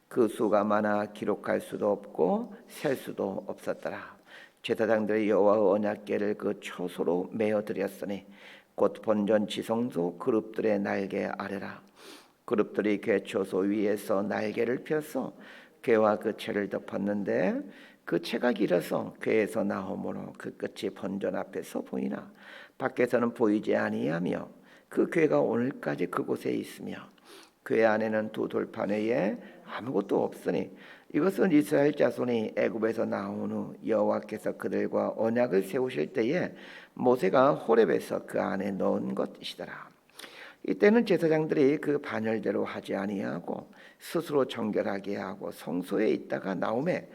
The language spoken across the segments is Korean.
그 수가 많아 기록할 수도 없고 셀 수도 없었더라. 제사장들이 여호와의 언약궤를 그 초소로 메어 드렸으니 곧 본전 지성소 그룹들의 날개 아래라. 그룹들이 궤 초소 위에서 날개를 펴서 궤와 그 채를 덮었는데 그 채가 길어서 궤에서 나오므로 그 끝이 본전 앞에서 보이나 밖에서는 보이지 아니하며 그 궤가 오늘까지 그곳에 있으며 궤 안에는 두 돌판 외에 아무것도 없으니 이것은 이스라엘 자손이 애굽에서 나온 후 여호와께서 그들과 언약을 세우실 때에 모세가 호렙에서 그 안에 넣은 것이더라. 이때는 제사장들이 그 반열대로 하지 아니하고 스스로 정결하게 하고 성소에 있다가 나오매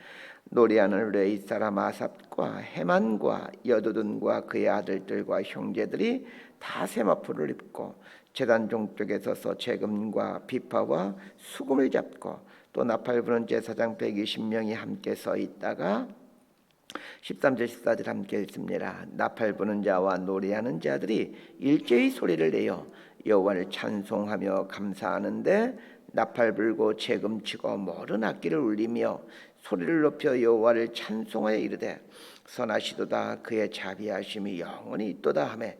노래하는 레위 사람 아삽과 헤만과 여두둔과 그의 아들들과 형제들이 다 세마포를 입고 제단 종쪽에 서서 재금과 비파와 수금을 잡고 또 나팔 부는 제사장 120명이 함께 서 있다가 13절 14절 함께 읽습니다. 나팔 부는 자와 노래하는 자들이 일제히 소리를 내어 여호와를 찬송하며 감사하는데 나팔 불고 재금 치고 모든 악기를 울리며 소리를 높여 여호와를 찬송하여 이르되 선하시도다 그의 자비하심이 영원히 있도다 하매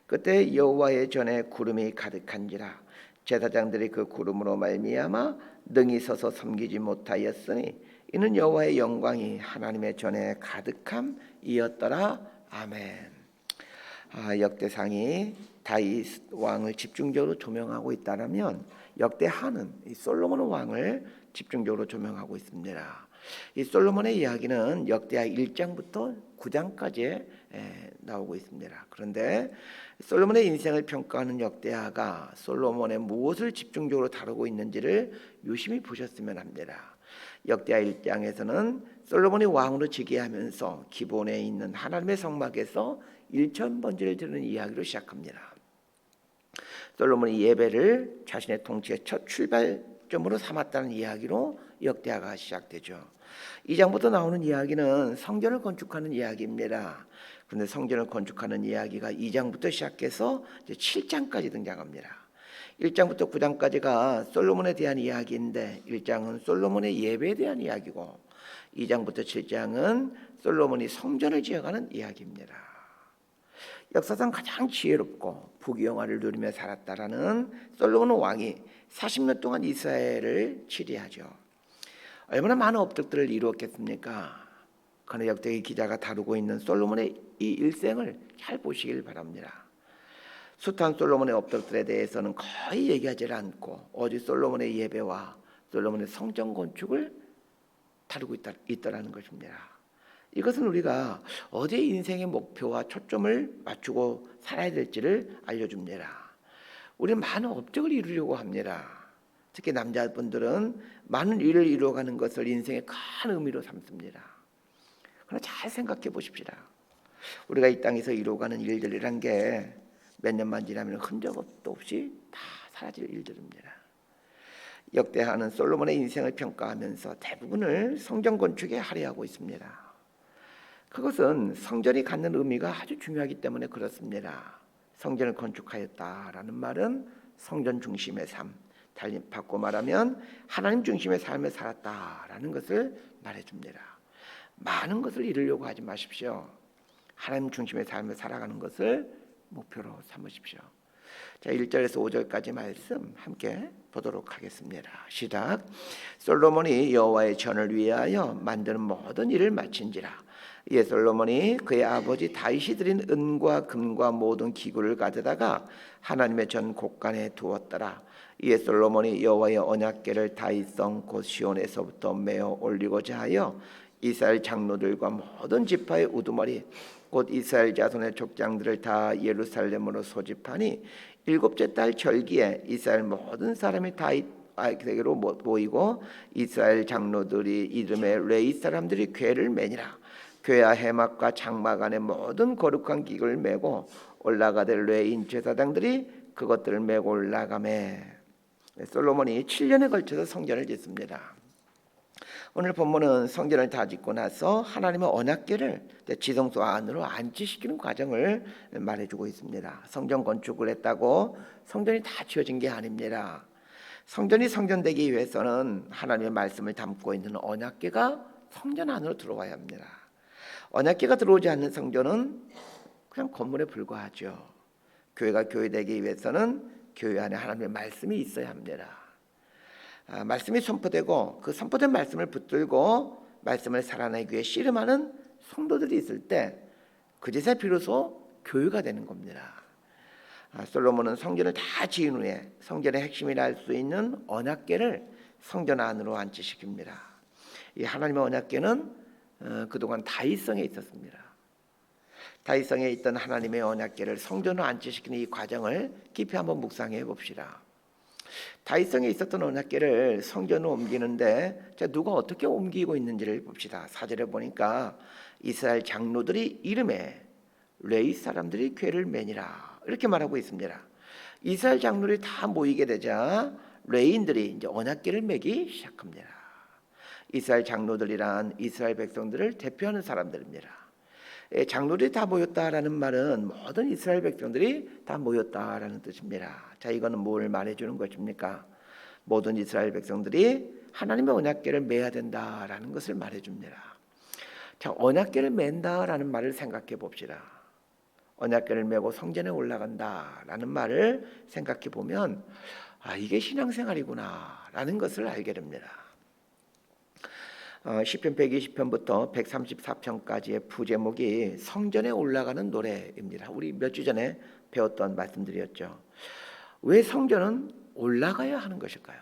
그때 여호와의 전에 구름이 가득한지라. 제사장들이 그 구름으로 말미암아 능히 서서 섬기지 못하였으니 이는 여호와의 영광이 하나님의 전에 가득함이었더라. 아멘. 역대상이 다윗 왕을 집중적으로 조명하고 있다면 역대하는 이 솔로몬 왕을 집중적으로 조명하고 있습니다. 이 솔로몬의 이야기는 역대하 1장부터 9장까지 나오고 있습니다. 그런데 솔로몬의 인생을 평가하는 역대하가 솔로몬의 무엇을 집중적으로 다루고 있는지를 유심히 보셨으면 합니다. 역대하 1장에서는 솔로몬이 왕으로 즉위하면서 기본에 있는 하나님의 성막에서 일천번제를 드리는 이야기로 시작합니다. 솔로몬이 예배를 자신의 통치의 첫 출발점으로 삼았다는 이야기로 역대하가 시작되죠. 2장부터 나오는 이야기는 성전을 건축하는 이야기입니다. 그런데 성전을 건축하는 이야기가 2장부터 시작해서 이제 7장까지 등장합니다. 1장부터 9장까지가 솔로몬에 대한 이야기인데 1장은 솔로몬의 예배에 대한 이야기고 2장부터 7장은 솔로몬이 성전을 지어가는 이야기입니다. 역사상 가장 지혜롭고 부귀영화를 누리며 살았다라는 솔로몬 왕이 40년 동안 이스라엘을 치리하죠. 얼마나 많은 업적들을 이루었겠습니까? 그러나 역대 기자가 다루고 있는 솔로몬의 이 일생을 잘 보시길 바랍니다. 숱한 솔로몬의 업적들에 대해서는 거의 얘기하지 않고 오직 솔로몬의 예배와 솔로몬의 성전 건축을 다루고 있다라는 것입니다. 이것은 우리가 어디에 인생의 목표와 초점을 맞추고 살아야 될지를 알려줍니다. 우리는 많은 업적을 이루려고 합니다. 특히 남자분들은 많은 일을 이루어가는 것을 인생의 큰 의미로 삼습니다. 그러나 잘 생각해 보십시다. 우리가 이 땅에서 이루어가는 일들이란 게 몇 년만 지나면 흔적도 없이 다 사라질 일들입니다. 역대하는 솔로몬의 인생을 평가하면서 대부분을 성전 건축에 할애하고 있습니다. 그것은 성전이 갖는 의미가 아주 중요하기 때문에 그렇습니다. 성전을 건축하였다라는 말은 성전 중심의 삶, 달리 바꿔 말하면 하나님 중심의 삶을 살았다라는 것을 말해줍니다. 많은 것을 이루려고 하지 마십시오. 하나님 중심의 삶을 살아가는 것을 목표로 삼으십시오. 자, 1절에서 5절까지 말씀 함께 보도록 하겠습니다. 시작. 솔로몬이 여호와의 전을 위하여 만드는 모든 일을 마친지라. 이에 솔로몬이 그의 아버지 다윗이 드린 은과 금과 모든 기구를 가져다가 하나님의 전 곳간에 두었더라. 이에 솔로몬이 여호와의 언약궤를 다윗성 곧 시온에서부터 메어 올리고자 하여 이스라엘 장로들과 모든 지파의 우두머리 곧 이스라엘 자손의 족장들을 다 예루살렘으로 소집하니 7째 달 절기에 이스라엘 모든 사람이 다윗에게로 모이고 이스라엘 장로들이 이름에 레위 사람들이 궤를 매니라. 궤와 해막과 장막 안에 모든 거룩한 기구를 메고 올라가되 레위인 제사장들이 그것들을 메고 올라가매. 솔로몬이 7년에 걸쳐서 성전을 짓습니다. 오늘 본문은 성전을 다 짓고 나서 하나님의 언약궤를 지성소 안으로 안치시키는 과정을 말해주고 있습니다. 성전 건축을 했다고 성전이 다 지어진 게 아닙니다. 성전이 성전되기 위해서는 하나님의 말씀을 담고 있는 언약궤가 성전 안으로 들어와야 합니다. 언약궤가 들어오지 않는 성전은 그냥 건물에 불과하죠. 교회가 교회되기 위해서는 교회 안에 하나님의 말씀이 있어야 합니다. 말씀이 선포되고 그 선포된 말씀을 붙들고 말씀을 살아내기 위해 씨름하는 성도들이 있을 때 그제서 비로소 교회가 되는 겁니다. 솔로몬은 성전을 다 지은 후에 성전의 핵심이라 할 수 있는 언약궤를 성전 안으로 안치시킵니다. 이 하나님의 언약궤는 그동안 다윗성에 있었습니다. 다윗성에 있던 하나님의 언약궤를 성전으로 안치시키는 이 과정을 깊이 한번 묵상해 봅시다. 다윗성에 있었던 언약궤를 성전으로 옮기는데 누가 어떻게 옮기고 있는지를 봅시다. 4절에 보니까 이스라엘 장로들이 이름에 레위 사람들이 궤를 매니라 이렇게 말하고 있습니다. 이스라엘 장로들이 다 모이게 되자 레위인들이 이제 언약궤를 매기 시작합니다. 이스라엘 장로들이란 이스라엘 백성들을 대표하는 사람들입니다. 장로들이 다 모였다라는 말은 모든 이스라엘 백성들이 다 모였다라는 뜻입니다. 자, 이거는 뭘 말해주는 것입니까? 모든 이스라엘 백성들이 하나님의 언약궤를 매야 된다라는 것을 말해줍니다. 자, 언약궤를 맨다라는 말을 생각해 봅시다. 언약궤를 메고 성전에 올라간다라는 말을 생각해 보면 이게 신앙생활이구나라는 것을 알게 됩니다. 시편 120편부터 134편까지의 부제목이 성전에 올라가는 노래입니다. 우리 몇 주 전에 배웠던 말씀들이었죠. 왜 성전은 올라가야 하는 것일까요?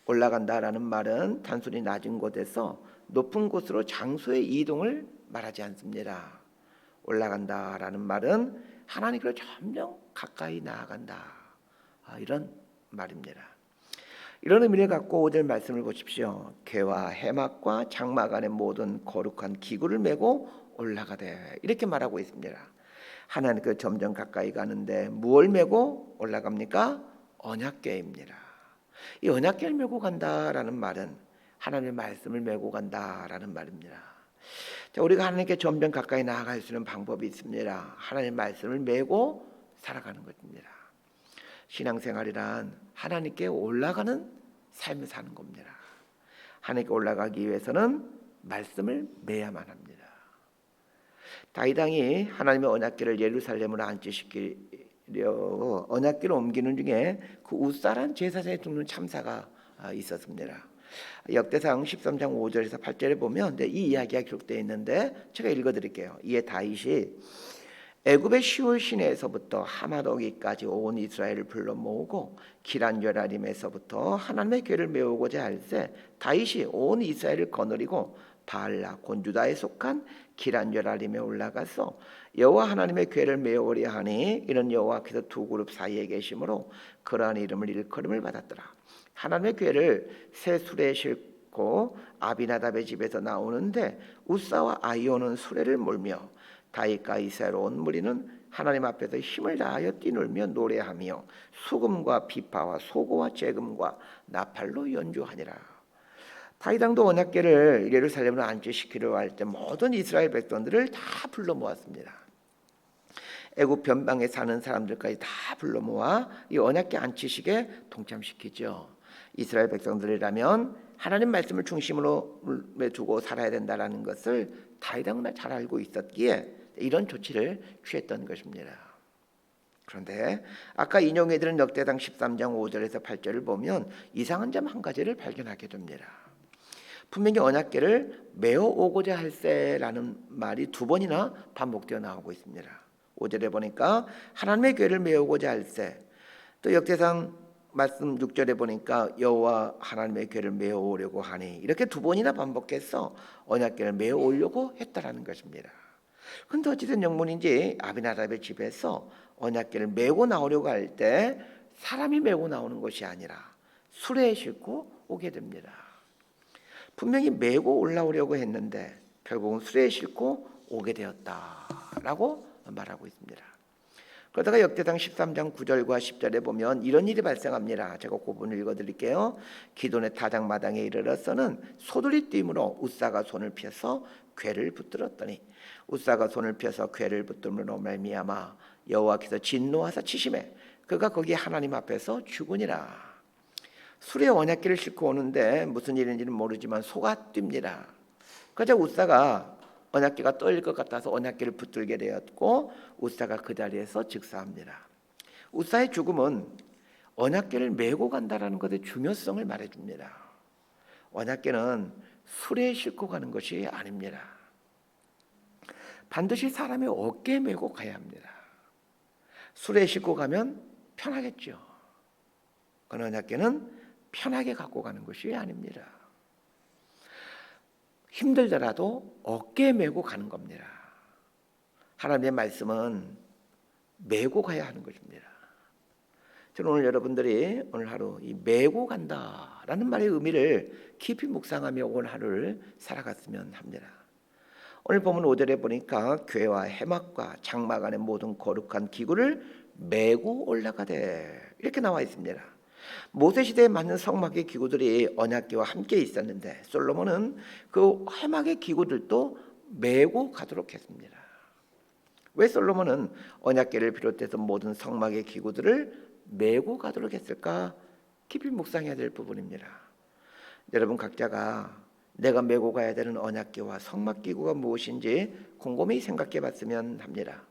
올라간다라는 말은 단순히 낮은 곳에서 높은 곳으로 장소의 이동을 말하지 않습니다. 올라간다라는 말은 하나님께로 점점 가까이 나아간다, 이런 말입니다. 이런 의미를 갖고 5절 말씀을 보십시오. 궤와 해막과 장막 안에 모든 거룩한 기구를 메고 올라가되 이렇게 말하고 있습니다. 하나님께 점점 가까이 가는데 무엇을 메고 올라갑니까? 언약궤입니다. 이 언약궤를 메고 간다라는 말은 하나님의 말씀을 메고 간다라는 말입니다. 자, 우리가 하나님께 점점 가까이 나아갈 수 있는 방법이 있습니다. 하나님의 말씀을 메고 살아가는 것입니다. 신앙생활이란 하나님께 올라가는 삶을 사는 겁니다. 하나님께 올라가기 위해서는 말씀을 매야만 합니다. 다윗 왕이 하나님의 언약궤를 예루살렘으로 안치시키려 언약궤를 옮기는 중에 그 웃사란 제사장이 죽는 참사가 있었습니다. 역대상 13장 5절에서 8절에 보면 이 이야기가 기록되어 있는데 제가 읽어드릴게요. 이에 다윗이 애굽의 시올 시내에서부터 하마도기까지 온 이스라엘을 불러 모으고 기란여라림에서부터 하나님의 궤를 메우고자 할새 다윗이 온 이스라엘을 거느리고 바알라 곤주다에 속한 기란여라림에 올라가서 여호와 하나님의 궤를 메우려 하니 이는 여호와께서 두 그룹 사이에 계심으로 그러한 이름을 일컬음을 받았더라. 하나님의 궤를 새 수레에 싣고 아비나답의 집에서 나오는데 우사와 아이오는 수레를 몰며 다윗과 이스라엘 온 무리는 하나님 앞에서 힘을 다하여 뛰놀며 노래하며 수금과 비파와 소고와 재금과 나팔로 연주하니라. 다윗 왕도 언약궤를 예루살렘으로 안치시키려 할 때 모든 이스라엘 백성들을 다 불러 모았습니다. 애굽 변방에 사는 사람들까지 다 불러 모아 이 언약궤 안치식에 동참시키죠. 이스라엘 백성들이라면 하나님 말씀을 중심으로 두고 살아야 된다라는 것을 다윗 왕은 잘 알고 있었기에 이런 조치를 취했던 것입니다. 그런데 아까 인용해드린 역대상 13장 5절에서 8절을 보면 이상한 점 한 가지를 발견하게 됩니다. 분명히 언약궤를 메어오고자 할세라는 말이 두 번이나 반복되어 나오고 있습니다. 5절에 보니까 하나님의 궤를 메어오고자 할세, 또 역대상 말씀 6절에 보니까 여호와 하나님의 궤를 메어오려고 하니, 이렇게 두 번이나 반복해서 언약궤를 메어오려고 했다라는 것입니다. 그런데 어찌된 영문인지 아비나답의 집에서 언약궤를 메고 나오려고 할 때 사람이 메고 나오는 것이 아니라 수레에 싣고 오게 됩니다. 분명히 메고 올라오려고 했는데 결국은 수레에 싣고 오게 되었다라고 말하고 있습니다. 그러다가 역대상 13장 9절과 10절에 보면 이런 일이 발생합니다. 제가 그 부분을 읽어드릴게요. 기돈의 타작마당에 이르러서는 소들이 뛰므로 웃사가 손을 펴서 궤를 붙들었더니 웃사가 손을 펴서 궤를 붙들므로 말미암아 여호와께서 진노하사 치심에 그가 거기 하나님 앞에서 죽으니라. 수레 언약궤를 싣고 오는데 무슨 일인지는 모르지만 소가 뜁니다. 그러자 웃사가 언약궤가 떨릴 것 같아서 언약궤를 붙들게 되었고 웃사가 그 자리에서 즉사합니다. 웃사의 죽음은 언약궤를 메고 간다라는 것의 중요성을 말해줍니다. 언약궤는 수레에 싣고 가는 것이 아닙니다. 반드시 사람의 어깨에 메고 가야 합니다. 수레에 싣고 가면 편하겠죠. 그 언약궤는 편하게 갖고 가는 것이 아닙니다. 힘들더라도 어깨에 메고 가는 겁니다. 하나님의 말씀은 메고 가야 하는 것입니다. 저는 오늘 여러분들이 오늘 하루 이 메고 간다라는 말의 의미를 깊이 묵상하며 오늘 하루를 살아갔으면 합니다. 오늘 보면 5절에 보니까 괴와 해막과 장막 안의 모든 거룩한 기구를 메고 올라가되 이렇게 나와 있습니다. 모세 시대에 맞는 성막의 기구들이 언약궤와 함께 있었는데 솔로몬은 그 해막의 기구들도 메고 가도록 했습니다. 왜 솔로몬은 언약궤를 비롯해서 모든 성막의 기구들을 메고 가도록 했을까? 깊이 묵상해야 될 부분입니다. 여러분 각자가 내가 메고 가야 되는 언약궤와 성막 기구가 무엇인지 곰곰이 생각해 봤으면 합니다.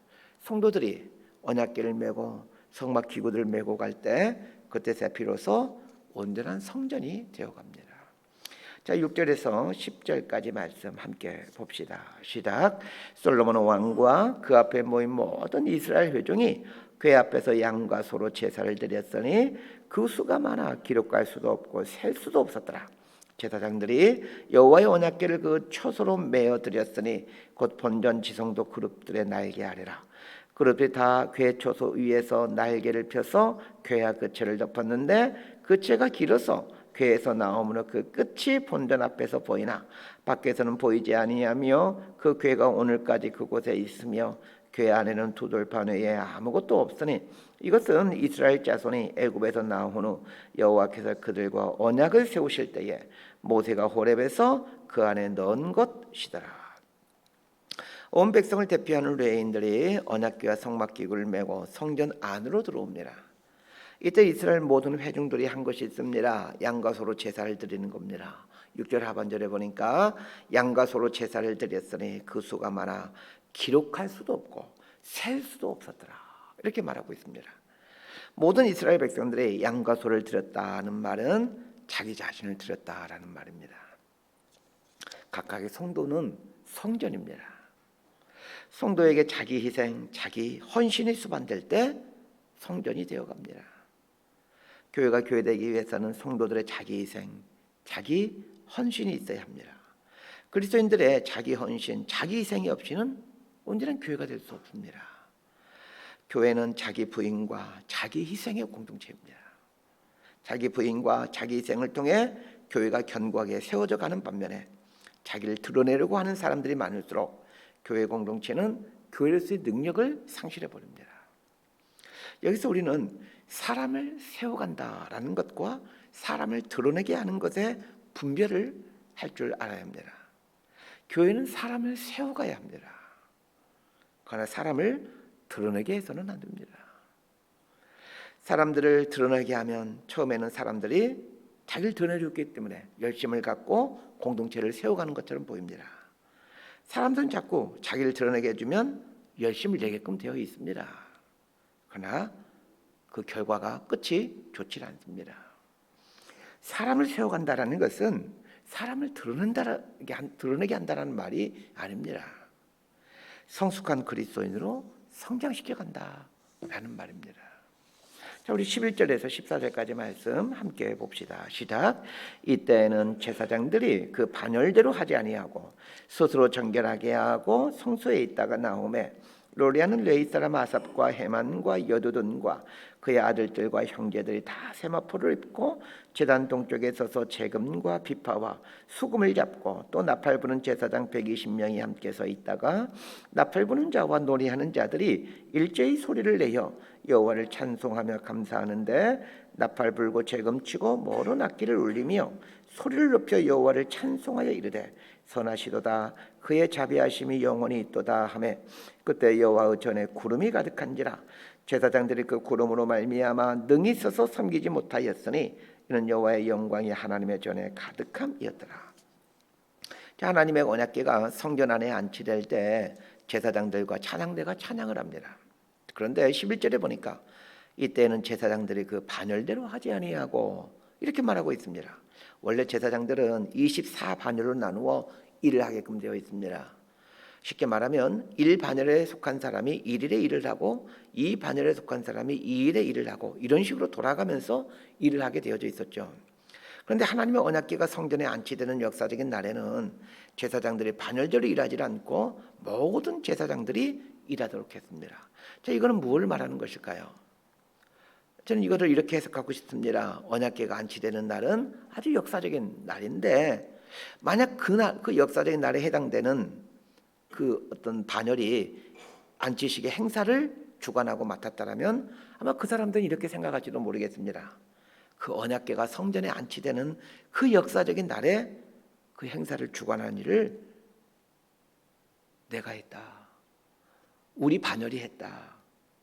성도들이 언약궤를 메고 성막 기구들을 메고 갈 때 그때 비로소 온전한 성전이 되어갑니다. 자, 6절에서 10절까지 말씀 함께 봅시다. 시작. 솔로몬 왕과 그 앞에 모인 모든 이스라엘 회중이 궤 앞에서 양과 소로 제사를 드렸으니 그 수가 많아 기록할 수도 없고 셀 수도 없었더라. 제사장들이 여호와의 언약궤를 그 초소로 메어 드렸으니 곧 본전 지성도 그룹들의 날개 아래라. 그룹들이 다 궤 초소 위에서 날개를 펴서 궤와 끝을 덮었는데 끝체가 길어서 궤에서 나오므로 그 끝이 본전 앞에서 보이나 밖에서는 보이지 아니하며 그 궤가 오늘까지 그곳에 있으며 궤 안에는 두 돌판 외에 아무것도 없으니 이것은 이스라엘 자손이 애굽에서 나온 후 여호와께서 그들과 언약을 세우실 때에 모세가 호렙에서 그 안에 넣은 것이더라. 온 백성을 대표하는 레위인들이 언약궤와 성막 기구를 메고 성전 안으로 들어옵니다. 이때 이스라엘 모든 회중들이 한 것이 있습니다. 양과 소로 제사를 드리는 겁니다. 6절 하반절에 보니까 양과 소로 제사를 드렸으니 그 수가 많아 기록할 수도 없고 셀 수도 없었더라. 이렇게 말하고 있습니다. 모든 이스라엘 백성들이 양과 소를 드렸다는 말은 자기 자신을 드렸다라는 말입니다. 각각의 성도는 성전입니다. 성도에게 자기 희생, 자기 헌신이 수반될 때 성전이 되어갑니다. 교회가 교회되기 위해서는 성도들의 자기 희생, 자기 헌신이 있어야 합니다. 그리스도인들의 자기 헌신, 자기 희생이 없이는 온전한 교회가 될 수 없습니다. 교회는 자기 부인과 자기 희생의 공동체입니다. 자기 부인과 자기 희생을 통해 교회가 견고하게 세워져 가는 반면에 자기를 드러내려고 하는 사람들이 많을수록 교회 공동체는 교회로서의 능력을 상실해 버립니다. 여기서 우리는 사람을 세워간다라는 것과 사람을 드러내게 하는 것의 분별을 할 줄 알아야 합니다. 교회는 사람을 세워가야 합니다. 그러나 사람을 드러내게 해서는 안 됩니다. 사람들을 드러내게 하면 처음에는 사람들이 자기를 드러내줬기 때문에 열심을 갖고 공동체를 세워가는 것처럼 보입니다. 사람들은 자꾸 자기를 드러내게 해주면 열심을 내게끔 되어 있습니다. 그러나 그 결과가 끝이 좋지 않습니다. 사람을 세워간다라는 것은 사람을 드러내게 한다는 말이 아닙니다. 성숙한 그리스도인으로 성장시켜 간다라는 말입니다. 자, 우리 11절에서 14절까지 말씀 함께 봅시다. 시작. 이때에는 제사장들이 그 반열대로 하지 아니하고 스스로 정결하게 하고 성소에 있다가 나오매 로리아는 레위 사람 아삽과 헤만과 여두둔과 그의 아들들과 형제들이 다 세마포를 입고 제단 동쪽에 서서 재금과 비파와 수금을 잡고 또 나팔 부는 제사장 120명이 함께 서 있다가 나팔 부는 자와 노래하는 자들이 일제히 소리를 내어 여호와를 찬송하며 감사하는데 나팔 불고 재금 치고 모든 악기를 울리며 소리를 높여 여호와를 찬송하여 이르되 선하시도다 그의 자비하심이 영원히 있도다 하매 그때 여호와의 전에 구름이 가득한지라 제사장들이 그 구름으로 말미암아 능히 서서 섬기지 못하였으니 이는 여호와의 영광이 하나님의 전에 가득함이었더라. 하나님의 언약궤가 성전 안에 안치될 때 제사장들과 찬양대가 찬양을 합니다. 그런데 11절에 보니까 이때는 제사장들이 그 반열대로 하지 아니하고 이렇게 말하고 있습니다. 원래 제사장들은 24반열로 나누어 일을 하게끔 되어 있습니다. 쉽게 말하면 1반열에 속한 사람이 1일에 일을 하고 2반열에 속한 사람이 2일에 일을 하고 이런 식으로 돌아가면서 일을 하게 되어져 있었죠. 그런데 하나님의 언약궤가 성전에 안치되는 역사적인 날에는 제사장들이 반열대로 일하지 않고 모든 제사장들이 일하도록 했습니다. 자, 이거는 뭘 말하는 것일까요? 저는 이것을 이렇게 해석하고 싶습니다. 언약궤가 안치되는 날은 아주 역사적인 날인데 만약 그날 그 역사적인 날에 해당되는 그 어떤 반열이 안치식의 행사를 주관하고 맡았다라면 아마 그 사람들은 이렇게 생각할지도 모르겠습니다. 그 언약궤가 성전에 안치되는 그 역사적인 날에 그 행사를 주관하는 일을 내가 했다. 우리 반열이 했다.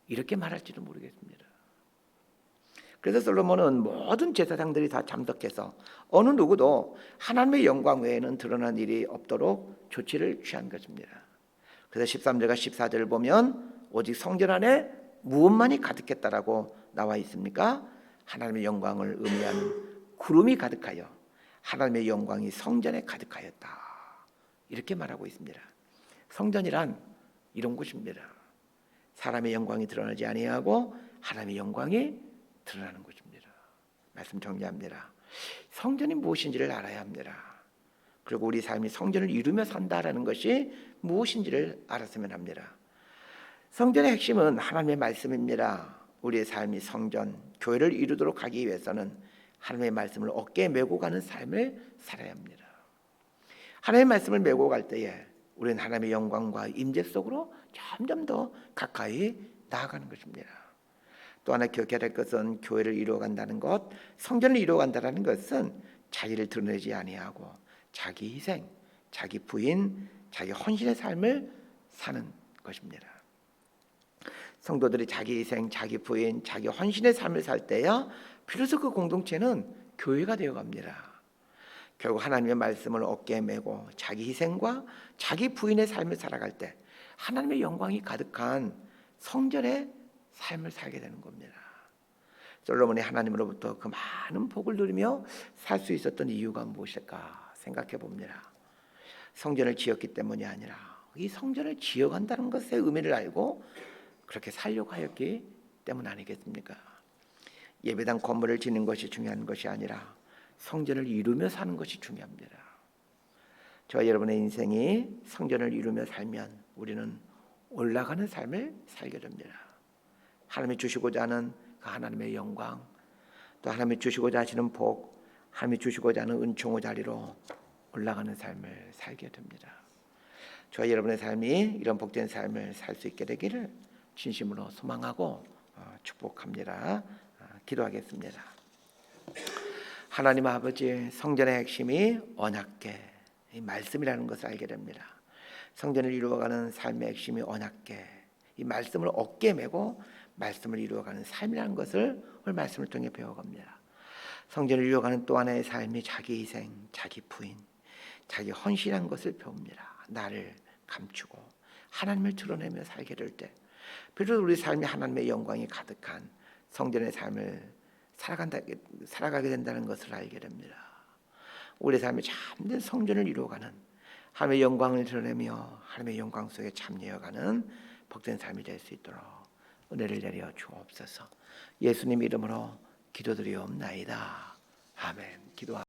이렇게 말할지도 모르겠습니다. 그래서 솔로몬은 모든 제사장들이 다 참석해서 어느 누구도 하나님의 영광 외에는 드러난 일이 없도록 조치를 취한 것입니다. 그래서 13절과 14절을 보면 오직 성전 안에 무엇만이 가득했다라고 나와 있습니까? 하나님의 영광을 의미하는 구름이 가득하여 하나님의 영광이 성전에 가득하였다. 이렇게 말하고 있습니다. 성전이란 이런 곳입니다. 사람의 영광이 드러나지 아니하고 하나님의 영광이 드러나는 곳입니다. 말씀 정리합니다. 성전이 무엇인지를 알아야 합니다. 그리고 우리 삶이 성전을 이루며 산다라는 것이 무엇인지를 알았으면 합니다. 성전의 핵심은 하나님의 말씀입니다. 우리의 삶이 성전, 교회를 이루도록 하기 위해서는 하나님의 말씀을 어깨에 메고 가는 삶을 살아야 합니다. 하나님의 말씀을 메고 갈 때에 우리는 하나님의 영광과 임재 속으로 점점 더 가까이 나아가는 것입니다. 또 하나 기억해야 될 것은 교회를 이루어간다는 것, 성전을 이루어간다는 것은 자기를 드러내지 아니하고 자기 희생, 자기 부인, 자기 헌신의 삶을 사는 것입니다. 성도들이 자기 희생, 자기 부인, 자기 헌신의 삶을 살 때야 비로소 그 공동체는 교회가 되어갑니다. 결국 하나님의 말씀을 어깨에 메고 자기 희생과 자기 부인의 삶을 살아갈 때 하나님의 영광이 가득한 성전의 삶을 살게 되는 겁니다. 솔로몬이 하나님으로부터 그 많은 복을 누리며 살 수 있었던 이유가 무엇일까 생각해 봅니다. 성전을 지었기 때문이 아니라 이 성전을 지어간다는 것의 의미를 알고 그렇게 살려고 하였기 때문 아니겠습니까? 예배당 건물을 짓는 것이 중요한 것이 아니라 성전을 이루며 사는 것이 중요합니다. 저와 여러분의 인생이 성전을 이루며 살면 우리는 올라가는 삶을 살게 됩니다. 하나님이 주시고자 하는 그 하나님의 영광, 또 하나님이 주시고자 하시는 복, 하나님이 주시고자 하는 은총의 자리로 올라가는 삶을 살게 됩니다. 저와 여러분의 삶이 이런 복된 삶을 살 수 있게 되기를 진심으로 소망하고 축복합니다. 기도하겠습니다. 하나님 아버지, 성전의 핵심이 언약궤, 이 말씀이라는 것을 알게 됩니다. 성전을 이루어가는 삶의 핵심이 언약궤, 이 말씀을 어깨에 메고 말씀을 이루어가는 삶이라는 것을 오늘 말씀을 통해 배워갑니다. 성전을 이루어가는 또 하나의 삶이 자기 희생, 자기 부인, 자기 헌신한 것을 배웁니다. 나를 감추고 하나님을 드러내며 살게 될 때 비로소 우리 삶이 하나님의 영광이 가득한 성전의 삶을 살아가게 된다는 것을 알게 됩니다. 우리 삶이 참된 성전을 이루어가는 하나님의 영광을 드러내며 하나님의 영광 속에 참여해가는 복된 삶이 될 수 있도록 은혜를 내려 주옵소서. 예수님 이름으로 기도드리옵나이다. 아멘. 기도합니다.